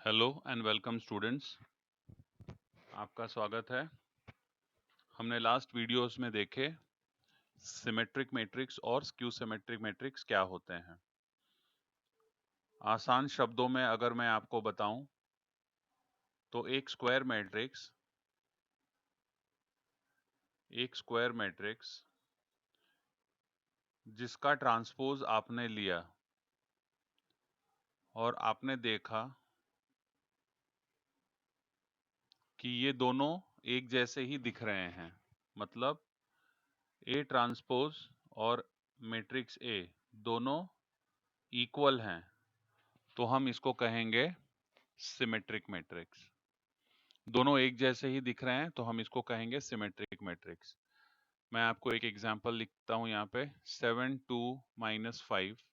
Hello and welcome students, आपका स्वागत है। हमने लास्ट वीडियोस में देखे सिमेट्रिक मैट्रिक्स और स्क्यू सिमेट्रिक मैट्रिक्स क्या होते हैं। आसान शब्दों में अगर मैं आपको बताऊं तो एक स्क्वायर मैट्रिक्स जिसका ट्रांसपोज आपने लिया और आपने देखा कि ये दोनों एक जैसे ही दिख रहे हैं, मतलब ए ट्रांसपोज और मैट्रिक्स ए दोनों इक्वल हैं, तो हम इसको कहेंगे सिमेट्रिक मैट्रिक्स। दोनों एक जैसे ही दिख रहे हैं तो हम इसको कहेंगे सिमेट्रिक मैट्रिक्स। मैं आपको एक एग्जांपल लिखता हूं यहाँ पे। 7 2 -5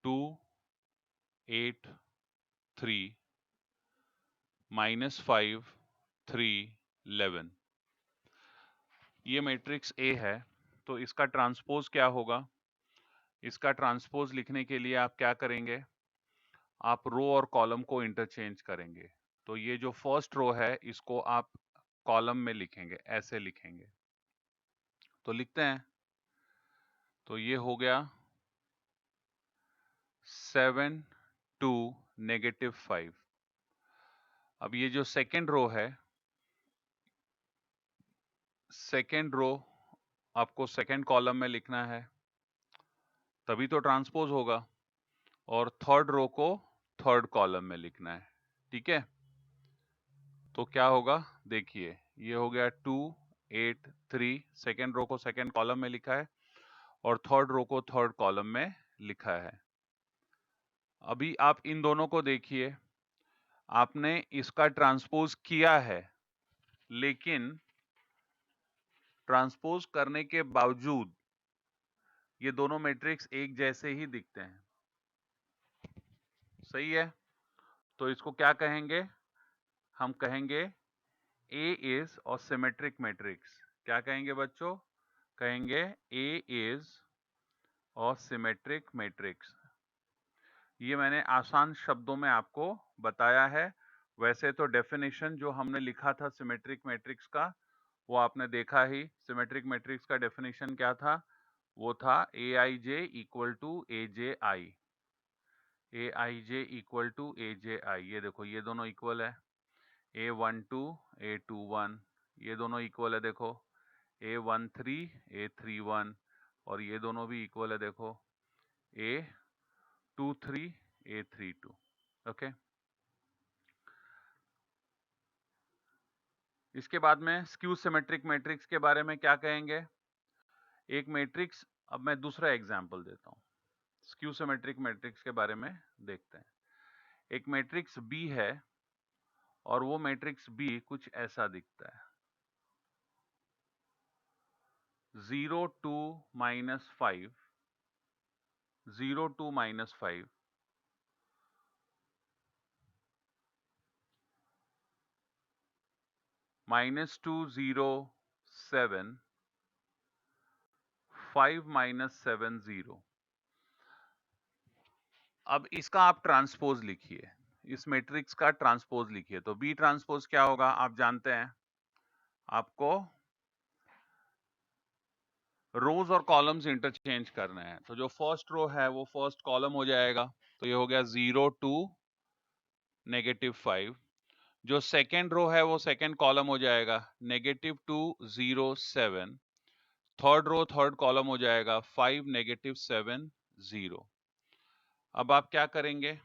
2 8 3 -5 3 11। ये मैट्रिक्स ए है, तो इसका ट्रांसपोज क्या होगा? इसका ट्रांसपोज लिखने के लिए आप क्या करेंगे? आप रो और कॉलम को इंटरचेंज करेंगे। तो ये जो फर्स्ट रो है इसको आप कॉलम में लिखेंगे, ऐसे लिखेंगे। तो लिखते हैं। तो ये हो गया 7 2 -5। अब ये जो सेकेंड रो है, सेकेंड रो आपको सेकेंड कॉलम में लिखना है, तभी तो ट्रांसपोज होगा। और थर्ड रो को थर्ड कॉलम में लिखना है, ठीक है। तो क्या होगा, देखिए ये हो गया 2 8 3, सेकेंड रो को सेकेंड कॉलम में लिखा है और थर्ड रो को थर्ड कॉलम में लिखा है। अभी आप इन दोनों को देखिए, आपने इसका ट्रांसपोज किया है, लेकिन ट्रांसपोज करने के बावजूद ये दोनों मैट्रिक्स एक जैसे ही दिखते हैं। सही है, तो इसको क्या कहेंगे? हम कहेंगे ए इज और सिमेट्रिक मैट्रिक्स। क्या कहेंगे बच्चों? कहेंगे ए इज और सिमेट्रिक मैट्रिक्स। ये मैंने आसान शब्दों में आपको बताया है। वैसे तो डेफिनेशन जो हमने लिखा था सिमेट्रिक मैट्रिक्स का, वो आपने देखा ही। सिमेट्रिक मैट्रिक्स का डेफिनेशन क्या था? वो था A I J equal to A J I. A I J equal to A J I. ये देखो, ये दोनों इक्वल है। A12 A21 ये दोनों इक्वल है, देखो। A13 A31 और ये दोनों भी इक्वल है, देखो। A23 A32। ओके, इसके बाद में स्क्यू सिमेट्रिक मैट्रिक्स के बारे में क्या कहेंगे? एक मैट्रिक्स, अब मैं दूसरा एग्जांपल देता हूं। स्क्यू सिमेट्रिक मैट्रिक्स के बारे में देखते हैं। एक मैट्रिक्स बी है और वो मैट्रिक्स बी कुछ ऐसा दिखता है। 0 2 -5 0 2 -5 -2 0 7 5 -7 0। अब इसका आप ट्रांसपोज लिखिए, इस मैट्रिक्स का ट्रांसपोज लिखिए। तो बी ट्रांसपोज क्या होगा आप जानते हैं। आपको रोज और कॉलम्स इंटरचेंज करने हैं। तो जो फर्स्ट रो है वो फर्स्ट कॉलम हो जाएगा। तो ये हो गया 0 2 -5। जो सेकेंड रो है वो सेकेंड कॉलम हो जाएगा, -2 0 7। थर्ड रो थर्ड कॉलम हो जाएगा 5 -7 0। अब आप क्या करेंगे?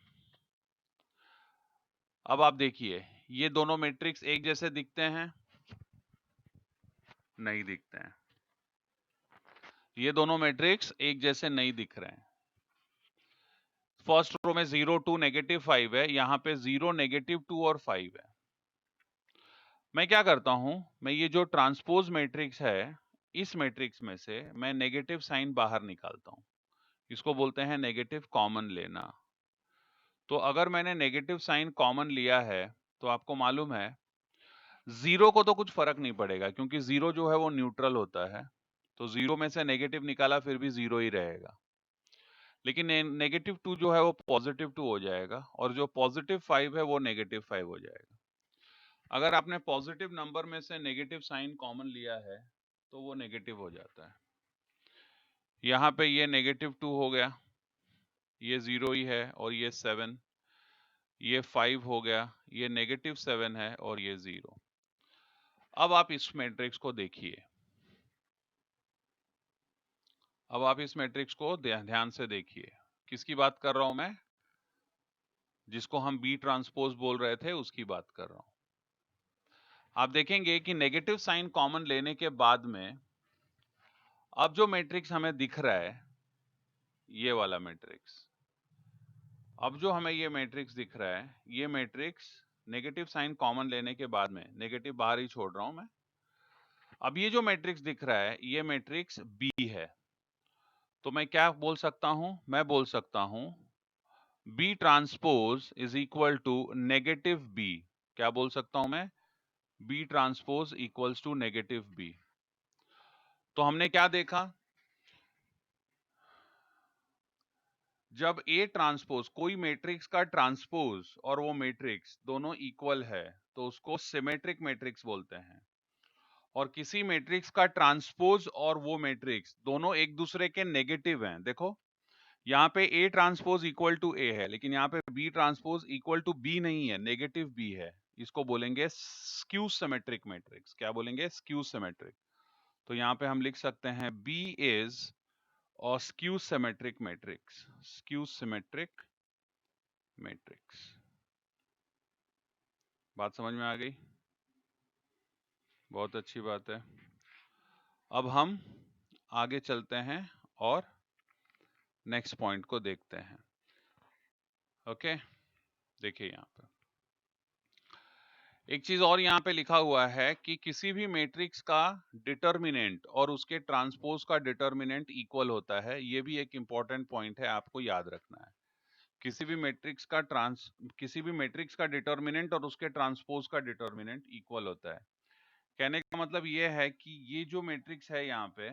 अब आप देखिए, ये दोनों मैट्रिक्स एक जैसे दिखते हैं? नहीं दिखते हैं। ये दोनों मैट्रिक्स एक जैसे नहीं दिख रहे हैं। फर्स्ट रो में 0 2 -5 है, यहां पे 0 -2 और 5 है। मैं क्या करता हूं, मैं ये जो ट्रांसपोज मैट्रिक्स है, इस मैट्रिक्स में से मैं नेगेटिव साइन बाहर निकालता हूं। इसको बोलते हैं नेगेटिव कॉमन लेना। तो अगर मैंने नेगेटिव साइन कॉमन लिया है, तो आपको मालूम है 0 को तो कुछ फर्क नहीं पड़ेगा, क्योंकि 0 जो है वो न्यूट्रल होता है। तो 0 में से नेगेटिव निकाला फिर भी 0 ही रहेगा। लेकिन -2 जो है वो +2 हो जाएगा और जो +5 है वो -5 हो जाएगा। अगर आपने पॉजिटिव नंबर में से नेगेटिव साइन कॉमन लिया है तो वो नेगेटिव हो जाता है। यहाँ पे ये -2 हो गया, ये 0 ही है और ये 7, ये 5 हो गया, ये -7 है और ये 0। अब आप इस मैट्रिक्स को देखिए, अब आप इस मैट्रिक्स को ध्यान से देखिए। किसकी बात कर रहा हूं मैं? जिसको हम बी ट्रांसपोज बोल रहे थे उसकी बात कर रहा हूं। आप देखेंगे कि नेगेटिव साइन कॉमन लेने के बाद में अब जो मैट्रिक्स हमें दिख रहा है, ये वाला मैट्रिक्स, अब जो हमें ये मैट्रिक्स दिख रहा है, ये मैट्रिक्स नेगेटिव साइन कॉमन लेने के बाद में, नेगेटिव बाहर ही छोड़ रहा हूं मैं, अब ये जो मैट्रिक्स दिख रहा है ये मैट्रिक्स बी है। तो मैं क्या बोल सकता हूं? मैं बोल सकता हूं B transpose is equal to negative B. क्या बोल सकता हूं मैं? B transpose equals to negative B. तो हमने क्या देखा? जब ए ट्रांसपोज, कोई मैट्रिक्स का ट्रांसपोज और वो मैट्रिक्स दोनों इक्वल है तो उसको सिमेट्रिक मैट्रिक्स बोलते हैं। और किसी मैट्रिक्स का ट्रांसपोज और वो मैट्रिक्स दोनों एक दूसरे के नेगेटिव हैं। देखो यहाँ पे A transpose equal to A है, लेकिन यहाँ पे B transpose equal to B नहीं है, नेगेटिव बी है। इसको बोलेंगे स्क्यू सिमेट्रिक मैट्रिक्स। क्या बोलेंगे? Skew symmetric. तो यहाँ पे हम लिख सकते हैं बी इज और skew symmetric matrix, skew symmetric matrix. बात समझ में आ गई? बहुत अच्छी बात है। अब हम आगे चलते हैं और नेक्स्ट पॉइंट को देखते हैं। ओके, देखिए यहाँ पे एक चीज और यहाँ पे लिखा हुआ है कि किसी भी मैट्रिक्स का डिटर्मिनेंट और उसके ट्रांसपोज का डिटर्मिनेंट इक्वल होता है। ये भी एक इंपॉर्टेंट पॉइंट है, आपको याद रखना है। किसी भी मैट्रिक्स का डिटर्मिनेंट और उसके ट्रांसपोज का डिटर्मिनेंट इक्वल होता है। कहने का मतलब ये है कि ये जो मैट्रिक्स है यहाँ पे,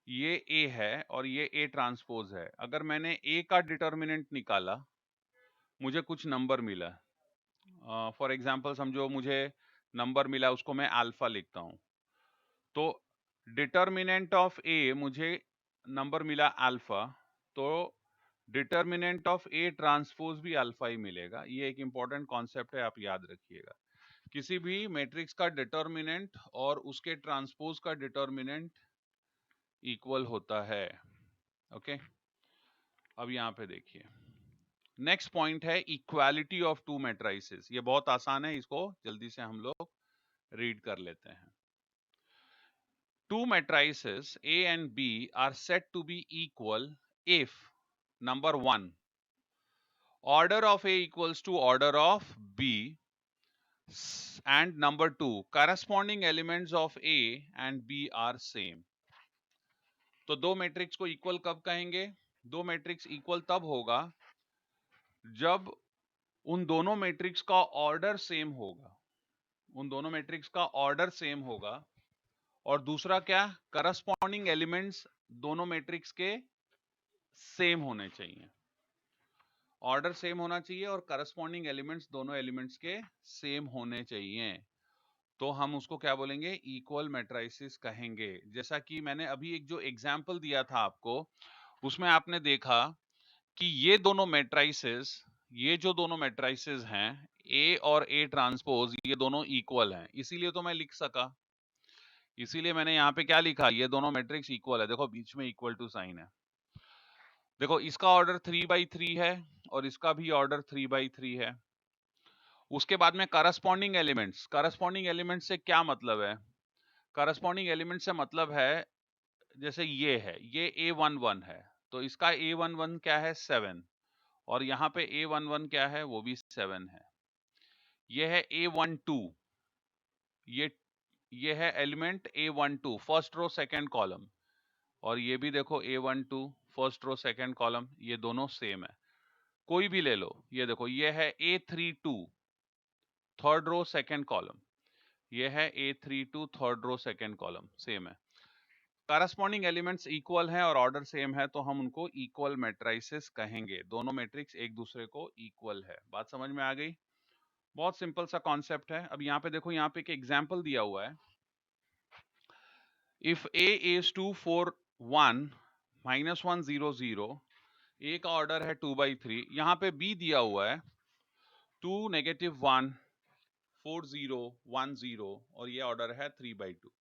ये ए है और ये ए ट्रांसपोज है। अगर मैंने ए का डिटर्मिनेंट निकाला, मुझे कुछ नंबर मिला। फॉर एग्जाम्पल समझो मुझे नंबर मिला, उसको मैं अल्फा लिखता हूं। तो डिटर्मिनेंट ऑफ ए, मुझे नंबर मिला अल्फा, तो डिटर्मिनेंट ऑफ ए ट्रांसपोज भी अल्फा ही मिलेगा। ये एक इंपॉर्टेंट कॉन्सेप्ट है, आप याद रखिएगा। किसी भी मैट्रिक्स का डिटर्मिनेंट और उसके ट्रांसपोज का डिटर्मिनेंट इक्वल होता है। ओके, अब यहां पे देखिए नेक्स्ट पॉइंट है इक्वालिटी ऑफ टू मैट्रिसेस। ये बहुत आसान है, इसको जल्दी से हम लोग रीड कर लेते हैं। Two matrices A and B are said to be equal if number 1, order of A equals to order of B, and number 2, corresponding elements of A and B are same. तो दो matrix को equal कब कहेंगे? दो matrix equal तब होगा जब उन दोनों मैट्रिक्स का ऑर्डर सेम होगा। उन दोनों मैट्रिक्स का ऑर्डर सेम होगा। और दूसरा क्या? करस्पॉन्डिंग एलिमेंट्स दोनों मैट्रिक्स के सेम होने चाहिए। ऑर्डर सेम होना चाहिए और करस्पॉन्डिंग एलिमेंट्स दोनों एलिमेंट्स के सेम होने चाहिए। तो हम उसको क्या बोलेंगे? इक्वल मैट्रिसेस कहेंगे। जैसा कि मैंने अभी एक जो एग्जांपल दिया था आपको, उसमें आपने देखा कि ये दोनों मैट्रिसेस, ये जो दोनों मैट्रिसेस हैं ए और ए ट्रांसपोज, ये दोनों इक्वल हैं। इसीलिए तो मैं लिख सका, इसीलिए मैंने यहाँ पे क्या लिखा, ये दोनों मैट्रिक्स इक्वल है। देखो बीच में इक्वल टू साइन है। देखो इसका ऑर्डर 3/3 है और इसका भी ऑर्डर 3/3 है। उसके बाद में करस्पॉन्डिंग एलिमेंट्स से क्या मतलब है? करस्पॉन्डिंग एलिमेंट से मतलब है, जैसे ये है, ये A11 है, तो इसका A11 क्या है? 7। और यहाँ पे A11 क्या है? वो भी 7 है। ये है A12, ये है element A12, first row second column. और ये भी देखो A12, first row second column, ये दोनों सेम है। कोई भी ले लो, ये देखो ये है A32, third row second column, ये है A32, third row second column, same है। करस्पॉन्डिंग एलिमेंट्स इक्वल हैं और ऑर्डर सेम है तो हम उनको इक्वल मैट्रिसेस कहेंगे। दोनों मैट्रिक्स एक दूसरे को इक्वल है। बात समझ में आ गई? बहुत सिंपल सा कॉन्सेप्ट है। अब यहाँ पे देखो, यहाँ पे एक एग्जाम्पल दिया हुआ है। इफ A is 2 4 1 -1 0 0, A का ऑर्डर है 2/3, यहाँ पे B दिया हुआ है 2 -1 4 0 1 0 और ये ऑर्डर है 3/2।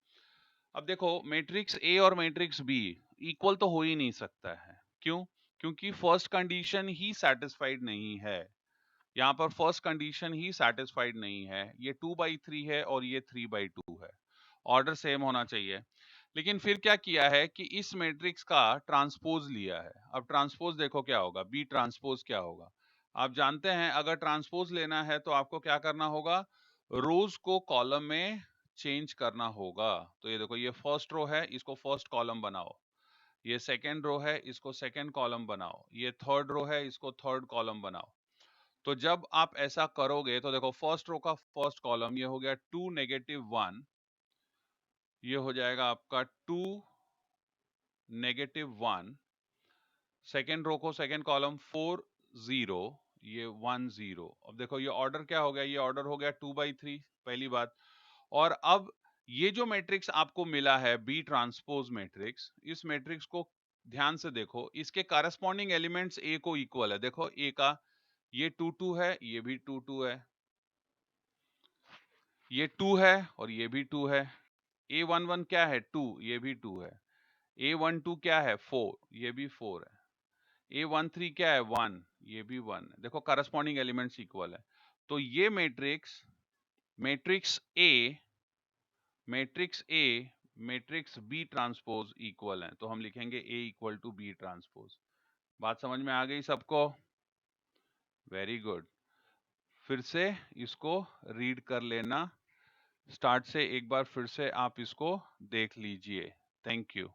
अब देखो, मैट्रिक्स A और मैट्रिक्स B इक्वल तो हो ही नहीं सकता है। क्यों? क्योंकि फर्स्ट कंडीशन ही सेटिस्फाइड नहीं है। यहाँ पर फर्स्ट कंडीशन ही सेटिस्फाइड नहीं है। ये 2/3 है और ये 3/2 है। ऑर्डर सेम होना चाहिए। लेकिन फिर क्या किया है कि इस मैट्रिक्स का ट्रांसपोज लिया है। अब ट्रांसपोज देखो क्या होगा, बी ट्रांसपोज क्या होगा। आप जानते हैं अगर ट्रांसपोज लेना है तो आपको क्या करना होगा, रोज को कॉलम में चेंज करना होगा। तो ये देखो, ये फर्स्ट रो है, इसको फर्स्ट कॉलम बनाओ। ये सेकेंड रो है, इसको सेकेंड कॉलम बनाओ। ये थर्ड रो है, इसको थर्ड कॉलम बनाओ। तो जब आप ऐसा करोगे तो देखो, फर्स्ट रो का फर्स्ट कॉलम ये हो गया 2 -1, ये हो जाएगा आपका 2 -1। सेकेंड रो को सेकेंड कॉलम 4 0, ये 1 0। अब देखो ये ऑर्डर क्या हो गया, ये ऑर्डर हो गया 2/3, पहली बात। और अब ये जो मैट्रिक्स आपको मिला है बी ट्रांसपोज मैट्रिक्स, इस मैट्रिक्स को ध्यान से देखो, इसके करस्पॉन्डिंग एलिमेंट्स ए को इक्वल है। देखो ए का ये 2 2 है, ये भी 2 2 है, ये 2 है और ये भी 2 है। A11 क्या है, 2, ये भी 2 है। A12 क्या है, 4, ये भी 4 है। A13 क्या है, 1, ये भी 1 है। देखो करस्पॉन्डिंग एलिमेंट्स इक्वल है। तो ये matrix matrix A matrix B transpose equal है। तो हम लिखेंगे A equal to B transpose. बात समझ में आ गई सबको? Very good. फिर से इसको रीड कर लेना, स्टार्ट से एक बार फिर से आप इसको देख लीजिए। Thank you.